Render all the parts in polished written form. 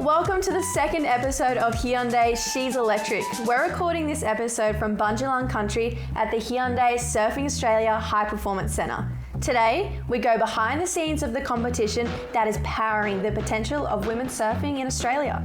Welcome to the second episode of Hyundai She'e Electric. We're recording this episode from Bunjalung Country at the Hyundai Surfing Australia High Performance Centre. Today, we go behind the scenes of the competition that is powering the potential of women surfing in Australia.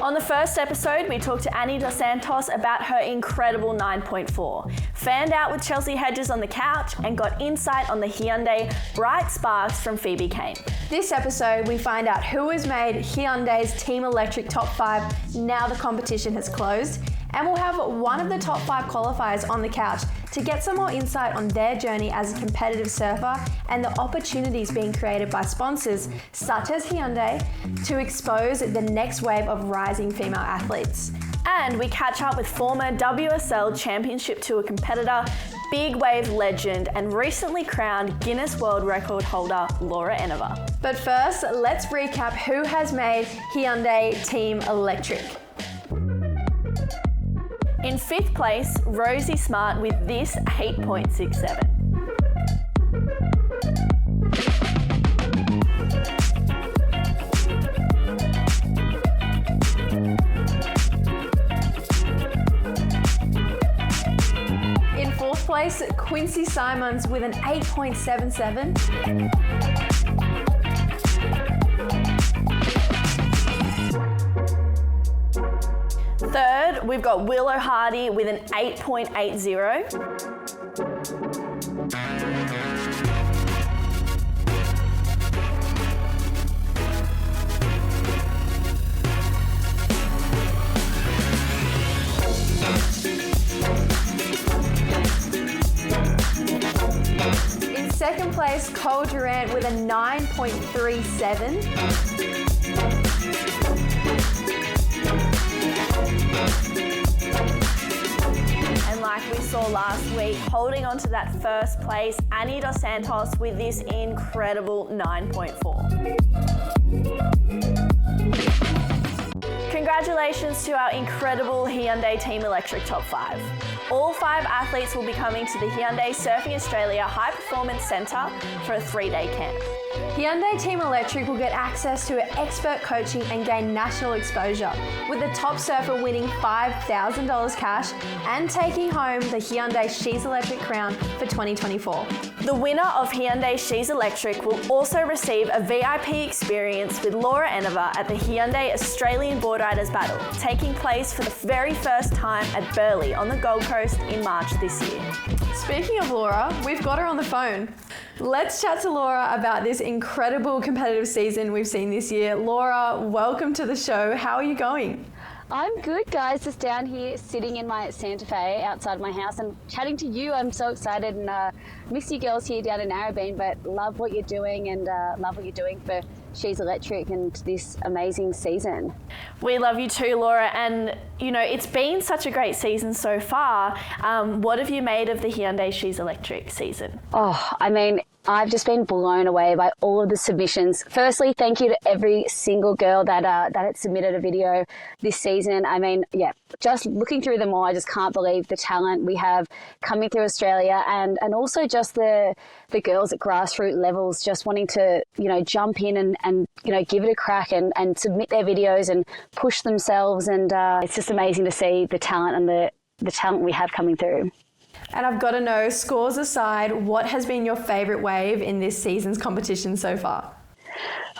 On the first episode, we talked to Annie Dos Santos about her incredible 9.4, fanned out with Chelsea Hedges on the couch, and got insight on the Hyundai Bright Sparks from Phoebe Kane. This episode, we find out who has made Hyundai's Team Electric Top 5 now the competition has closed, and we'll have one of the top 5 qualifiers on the couch to get some more insight on their journey as a competitive surfer and the opportunities being created by sponsors such as Hyundai to expose the next wave of rising female athletes. And we catch up with former WSL Championship Tour competitor, big wave legend, and recently crowned Guinness World Record holder, Laura Enever. But first, let's recap who has made Hyundai Team Electric. In 5th place, Rosie Smart with this 8.67. In 4th place, Quincy Symonds with an 8.77. Third, we've got Willow Hardy with an 8.80. In 2nd place, Cole Durant with a 9.37. And like we saw last week, holding on to that first place, Annie Dos Santos with this incredible 9.4. Congratulations to our incredible Hyundai Team Electric Top 5. All 5 athletes will be coming to the Hyundai Surfing Australia High Performance Centre for a 3-day camp. Hyundai Team Electric will get access to expert coaching and gain national exposure, with the top surfer winning $5,000 cash and taking home the Hyundai She'e Electric crown for 2024. The winner of Hyundai She'e Electric will also receive a VIP experience with Laura Enever at the Hyundai Australian Board Riders Battle, taking place for the very first time at Burleigh on the Gold Coast in March this year. Speaking of Laura, we've got her on the phone. Let's chat to Laura about this incredible competitive season we've seen this year. Laura, welcome to the show. How are you going? I'm good, guys. Just down here sitting in my Santa Fe outside my house and chatting to you. I'm so excited and miss you girls here down in Narrabeen, but love what you're doing and love what you're doing for She'e Electric and this amazing season. We love you too, Laura, and you know, it's been such a great season so far. What have you made of the Hyundai She'e Electric season? Oh, I mean, I've just been blown away by all of the submissions. Firstly, thank you to every single girl that had submitted a video this season. I mean, yeah, just looking through them all, I just can't believe the talent we have coming through Australia, and also just the girls at grassroots levels just wanting to, you know, jump in and you know, give it a crack and submit their videos and push themselves. And it's just amazing to see the talent and the talent we have coming through. And I've got to know, scores aside, what has been your favourite wave in this season's competition so far?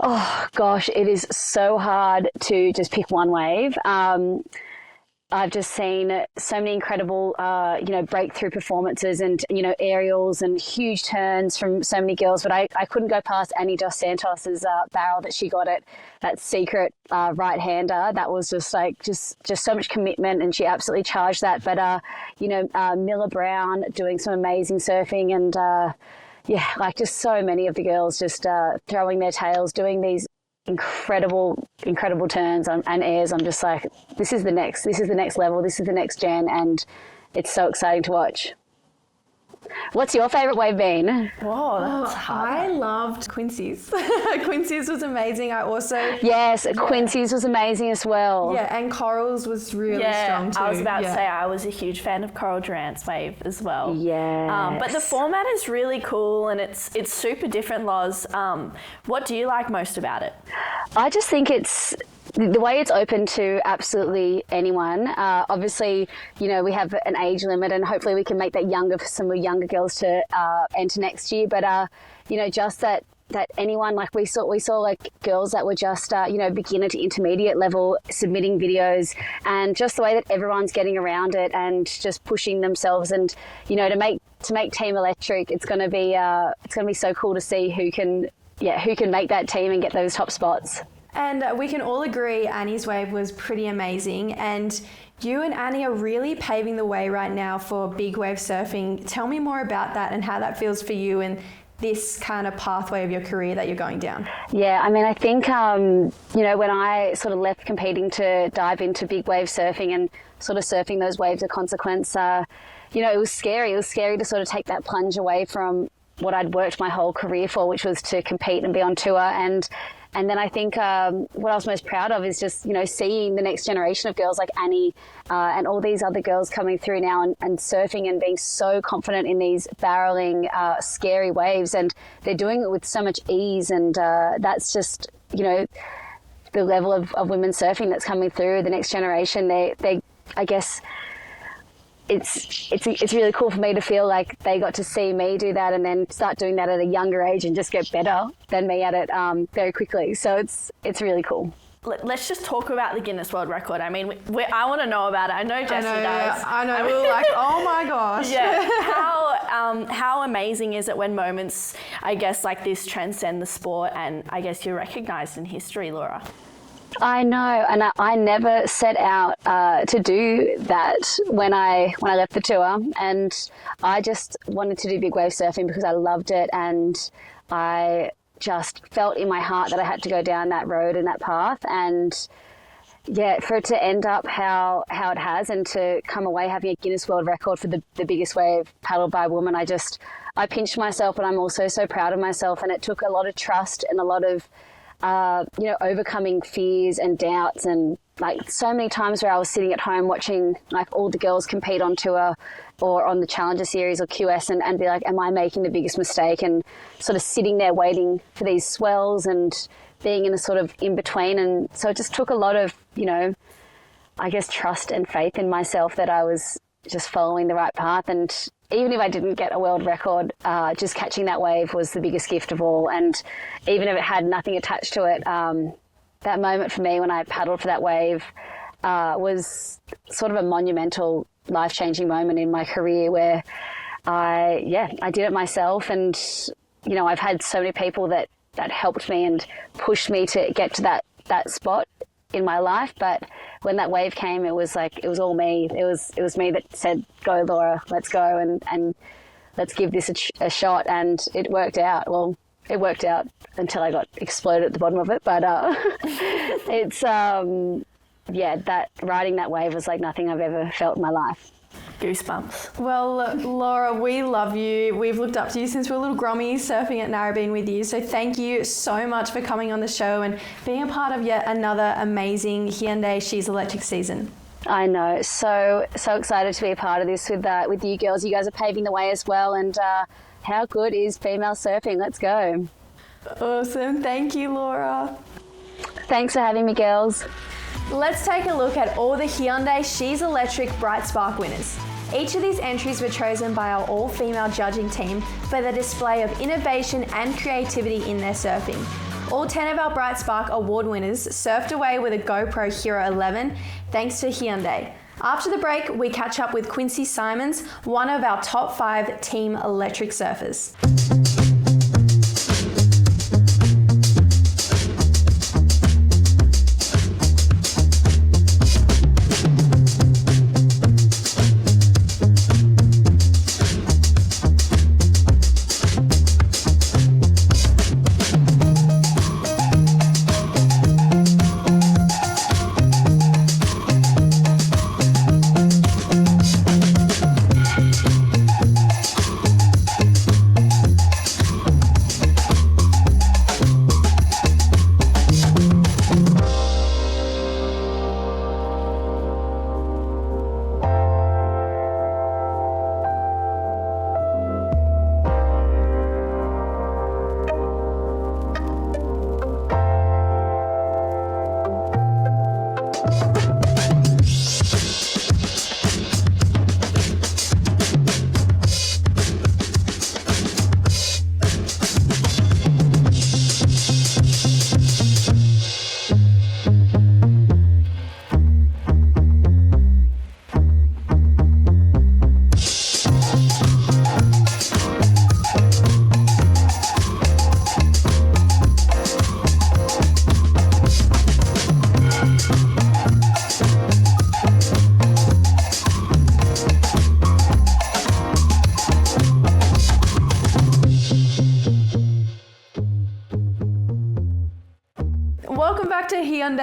Oh gosh, it is so hard to just pick one wave. I've just seen so many incredible, you know, breakthrough performances and, you know, aerials and huge turns from so many girls. But I couldn't go past Annie Dos Santos's barrel that she got at that secret right-hander. That was just like, just so much commitment, and she absolutely charged that. But, you know, Miller Brown doing some amazing surfing, and yeah, like just so many of the girls just throwing their tails, doing these incredible turns and airs. I'm just like, this is the next level, this is the next gen, and it's so exciting to watch. What's your favourite wave been? Whoa, that's hard. I loved Quincy's. Quincy's was amazing. I also... Yes, Quincy's was amazing as well. Yeah, and Coral's was really strong too. I was about to say I was a huge fan of Coral Durant's wave as well. Yeah. But the format is really cool and it's super different, Loz. What do you like most about it? I just think it's The way it's open to absolutely anyone. Obviously, you know, we have an age limit, and hopefully we can make that younger for some younger girls to enter next year. But you know, just that anyone, like we saw like girls that were just you know, beginner to intermediate level submitting videos, and just the way that everyone's getting around it and just pushing themselves, and you know, to make Team Electric, it's going to be so cool to see who can make that team and get those top spots. And we can all agree Annie's wave was pretty amazing, and you and Annie are really paving the way right now for big wave surfing. Tell me more about that and how that feels for you and this kind of pathway of your career that you're going down. Yeah, I mean, I think, you know, when I sort of left competing to dive into big wave surfing and sort of surfing those waves of consequence, you know, it was scary. It was scary to sort of take that plunge away from what I'd worked my whole career for, which was to compete and be on tour. And then I think what I was most proud of is just, you know, seeing the next generation of girls like Annie and all these other girls coming through now and surfing and being so confident in these barreling, scary waves. And they're doing it with so much ease. And that's just, you know, the level of women surfing that's coming through, the next generation. They I guess, it's really cool for me to feel like they got to see me do that and then start doing that at a younger age and just get better than me at it very quickly. So it's really cool. Let's just talk about the Guinness World Record. I mean, I want to know about it. I know Jessie does. I know. We were like, oh my gosh. Yeah. How amazing is it when moments, I guess, like this transcend the sport, and I guess you're recognised in history, Laura? I know, and I never set out to do that when I left the tour, and I just wanted to do big wave surfing because I loved it, and I just felt in my heart that I had to go down that road and that path. And yeah, for it to end up how it has, and to come away having a Guinness World Record for the biggest wave paddled by a woman, I pinched myself, but I'm also so proud of myself. And it took a lot of trust and a lot of you know, overcoming fears and doubts, and like so many times where I was sitting at home watching like all the girls compete on tour or on the Challenger Series or QS and be like, am I making the biggest mistake? And sort of sitting there waiting for these swells and being in a sort of in between. And so it just took a lot of, you know, I guess trust and faith in myself that I was just following the right path. And even if I didn't get a world record, just catching that wave was the biggest gift of all. And even if it had nothing attached to it, that moment for me when I paddled for that wave was sort of a monumental, life-changing moment in my career where I did it myself. And, you know, I've had so many people that helped me and pushed me to get to that spot in my life. But when that wave came, it was like, it was all me. It was me that said, go Laura, let's go and let's give this a shot. And it worked out. Well, it worked out until I got exploded at the bottom of it. But it's, that riding that wave was like nothing I've ever felt in my life. Goosebumps. Well, Laura, we love you. We've looked up to you since we were little grommies surfing at Narrabeen with you. So thank you so much for coming on the show and being a part of yet another amazing Hyundai She'e Electric season. I know. So excited to be a part of this with you girls. You guys are paving the way as well. And how good is female surfing? Let's go. Awesome. Thank you, Laura. Thanks for having me, girls. Let's take a look at all the Hyundai She'e Electric Bright Spark winners. Each of these entries were chosen by our all-female judging team for the display of innovation and creativity in their surfing. All 10 of our Bright Spark award winners surfed away with a GoPro Hero 11 thanks to Hyundai. After the break, we catch up with Quincy Symonds, one of our top 5 Team Electric surfers.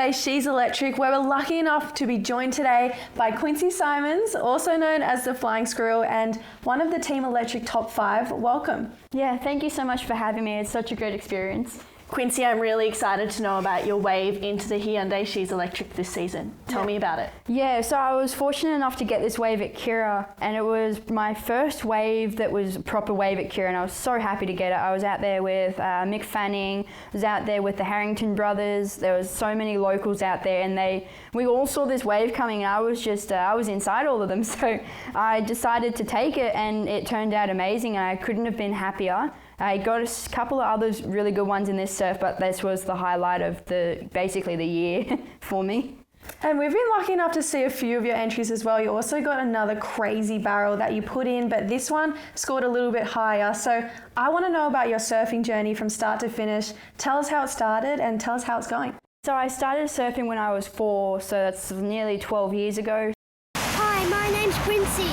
Hyundai She'e Electric, where we're lucky enough to be joined today by Quincy Symonds, also known as the Flying Squirrel and one of the Team Electric top 5. Welcome. Yeah, thank you so much for having me. It's such a great experience. Quincy, I'm really excited to know about your wave into the Hyundai She'e Electric this season. Tell me about it. Yeah, so I was fortunate enough to get this wave at Kira, and it was my first wave that was a proper wave at Kira, and I was so happy to get it. I was out there with Mick Fanning, I was out there with the Harrington brothers. There was so many locals out there, and we all saw this wave coming, and I was inside all of them. So I decided to take it, and it turned out amazing, and I couldn't have been happier. I got a couple of others really good ones in this surf, but this was the highlight of basically the year for me. And we've been lucky enough to see a few of your entries as well. You also got another crazy barrel that you put in, but this one scored a little bit higher. So I want to know about your surfing journey from start to finish. Tell us how it started and tell us how it's going. So I started surfing when I was 4, so that's nearly 12 years ago. Hi, my name's Quincy.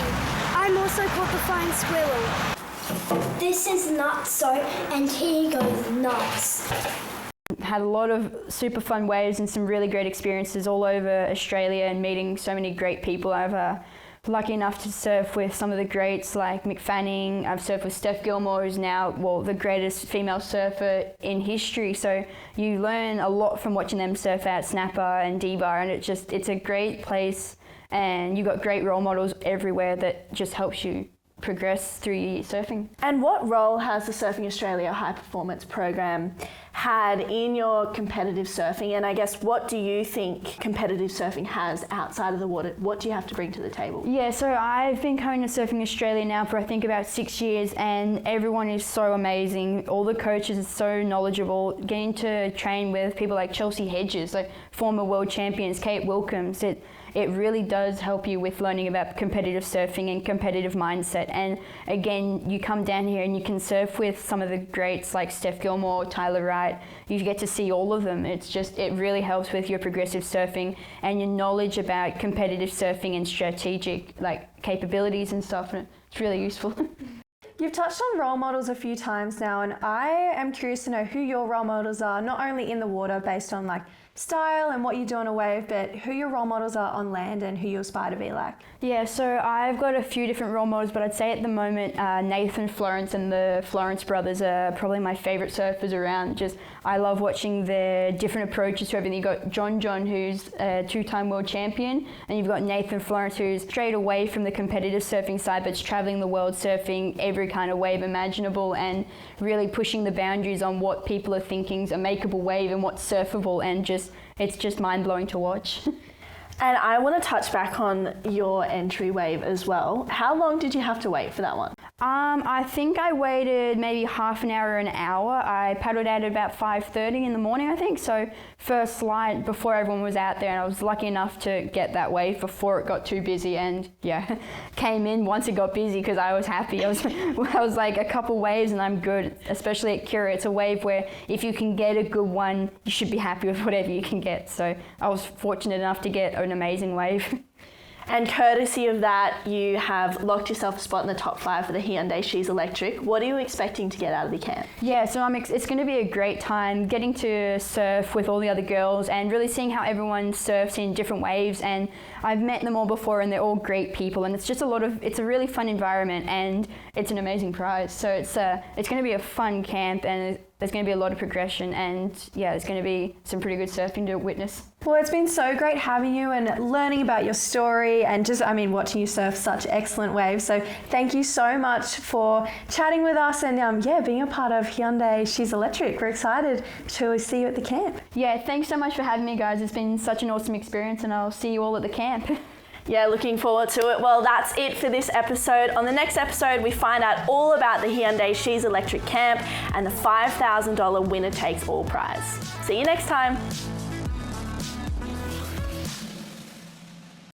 I'm also called the Flying Squirrel. This is Nutso, and he goes nuts. Had a lot of super fun waves and some really great experiences all over Australia and meeting so many great people. I've lucky enough to surf with some of the greats like Mick Fanning. I've surfed with Steph Gilmore, who's now the greatest female surfer in history. So you learn a lot from watching them surf out Snapper and D-Bar, and it's a great place, and you've got great role models everywhere that just helps you progress through your surfing. And what role has the Surfing Australia High Performance Program had in your competitive surfing? And I guess, what do you think competitive surfing has outside of the water? What do you have to bring to the table? Yeah, so I've been coming to Surfing Australia now for I think about 6 years, and everyone is so amazing. All the coaches are so knowledgeable. Getting to train with people like Chelsea Hedges, like former world champions, Kate Wilkins, it really does help you with learning about competitive surfing and competitive mindset. And again, you come down here and you can surf with some of the greats like Steph Gilmore, Tyler Wright. You get to see all of them. It really helps with your progressive surfing and your knowledge about competitive surfing and strategic capabilities and stuff. And it's really useful. You've touched on role models a few times now, and I am curious to know who your role models are, not only in the water based on style and what you do on a wave, but who your role models are on land and who you aspire to be like. Yeah, so I've got a few different role models, but I'd say at the moment Nathan Florence and the Florence brothers are probably my favourite surfers around. I love watching their different approaches to everything. You've got John, who's a 2-time world champion, and you've got Nathan Florence, who's straight away from the competitive surfing side, but travelling the world surfing every kind of wave imaginable and really pushing the boundaries on what people are thinking is a makeable wave and what's surfable, and it's just mind-blowing to watch. And I want to touch back on your entry wave as well. How long did you have to wait for that one? I think I waited maybe half an hour or an hour. I paddled out at about 5:30 in the morning, I think. So first light before everyone was out there, and I was lucky enough to get that wave before it got too busy, and came in once it got busy because I was happy. I was like a couple waves and I'm good, especially at Kira. It's a wave where if you can get a good one, you should be happy with whatever you can get. So I was fortunate enough to get an amazing wave. And courtesy of that, you have locked yourself a spot in the top 5 for the Hyundai She'e Electric. What are you expecting to get out of the camp? Yeah, so it's going to be a great time getting to surf with all the other girls and really seeing how everyone surfs in different waves. And I've met them all before, and they're all great people. And it's a really fun environment, and it's an amazing prize. So it's going to be a fun camp, and there's going to be a lot of progression, and there's going to be some pretty good surfing to witness. Well, it's been so great having you and learning about your story and watching you surf such excellent waves. So thank you so much for chatting with us and being a part of Hyundai She'e Electric. We're excited to see you at the camp. Yeah, thanks so much for having me, guys. It's been such an awesome experience, and I'll see you all at the camp. Yeah, looking forward to it. Well, that's it for this episode. On the next episode, we find out all about the Hyundai She'e Electric camp and the $5,000 winner takes all prize. See you next time.